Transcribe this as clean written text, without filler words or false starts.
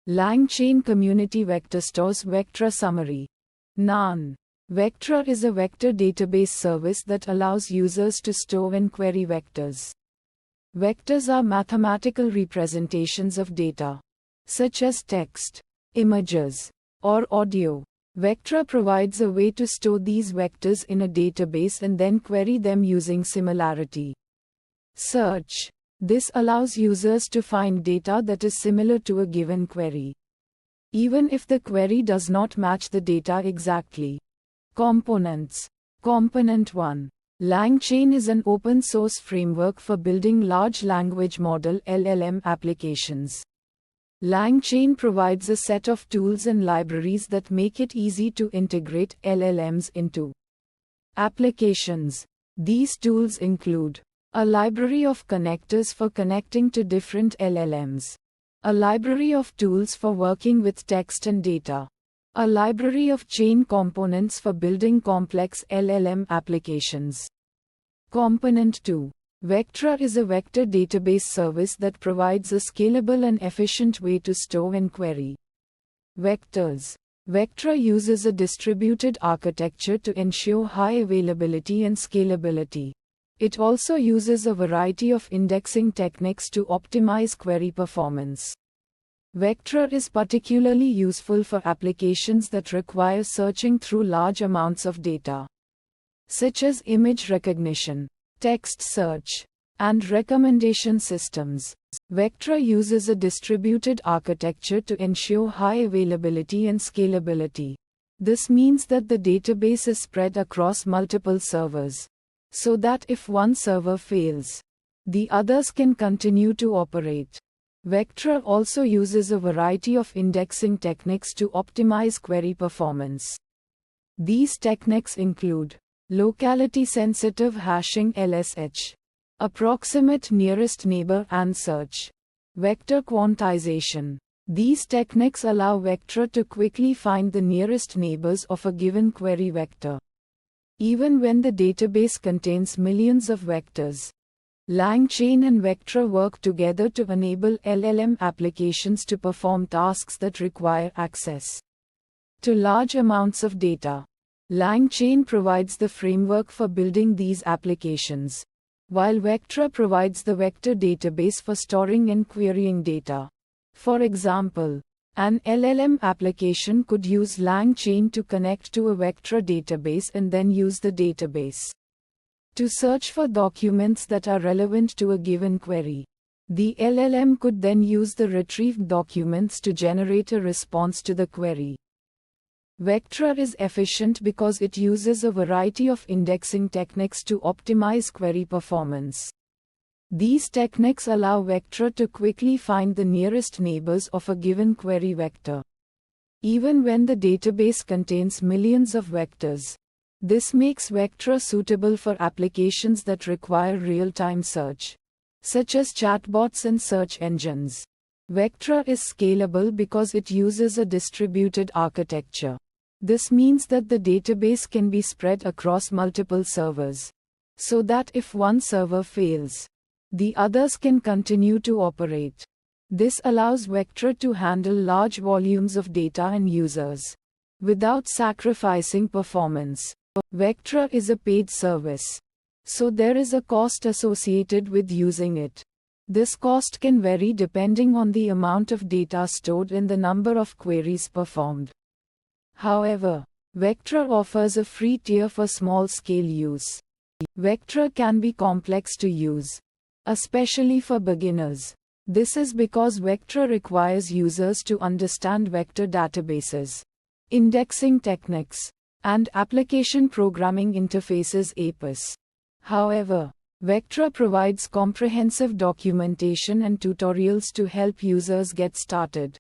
LangChain Community Vector Stores Vectra Summary. NaN. Vectra is a vector database service that allows users to store and query vectors. Vectors are mathematical representations of data, such as text, images, or audio. Vectra provides a way to store these vectors in a database and then query them using similarity search. This allows users to find data that is similar to a given query, even if the query does not match the data exactly. Components. Component 1. LangChain is an open-source framework for building large language model (LLM) applications. LangChain provides a set of tools and libraries that make it easy to integrate LLMs into applications. These tools include a library of connectors for connecting to different LLMs, a library of tools for working with text and data, a library of chain components for building complex LLM applications. Component 2. Vectra is a vector database service that provides a scalable and efficient way to store and query vectors. Vectra uses a distributed architecture to ensure high availability and scalability. It also uses a variety of indexing techniques to optimize query performance. Vectra is particularly useful for applications that require searching through large amounts of data, such as image recognition, text search, and recommendation systems. Vectra uses a distributed architecture to ensure high availability and scalability. This means that the database is spread across multiple servers, so that if one server fails, the others can continue to operate. Vectra also uses a variety of indexing techniques to optimize query performance. These techniques include locality-sensitive hashing (LSH), approximate nearest neighbor and search, vector quantization. These techniques allow Vectra to quickly find the nearest neighbors of a given query vector, even when the database contains millions of vectors. LangChain and Vectra work together to enable LLM applications to perform tasks that require access to large amounts of data. LangChain provides the framework for building these applications, while Vectra provides the vector database for storing and querying data. For example, an LLM application could use LangChain to connect to a Vectra database and then use the database to search for documents that are relevant to a given query. The LLM could then use the retrieved documents to generate a response to the query. Vectra is efficient because it uses a variety of indexing techniques to optimize query performance. These techniques allow Vectra to quickly find the nearest neighbors of a given query vector, even when the database contains millions of vectors. This makes Vectra suitable for applications that require real-time search, such as chatbots and search engines. Vectra is scalable because it uses a distributed architecture. This means that the database can be spread across multiple servers, so that if one server fails, the others can continue to operate. This allows Vectra to handle large volumes of data and users without sacrificing performance. Vectra is a paid service, so there is a cost associated with using it. This cost can vary depending on the amount of data stored and the number of queries performed. However, Vectra offers a free tier for small-scale use. Vectra can be complex to use, especially for beginners. This is because Vectra requires users to understand vector databases, indexing techniques, and application programming interfaces (APIs). However, Vectra provides comprehensive documentation and tutorials to help users get started.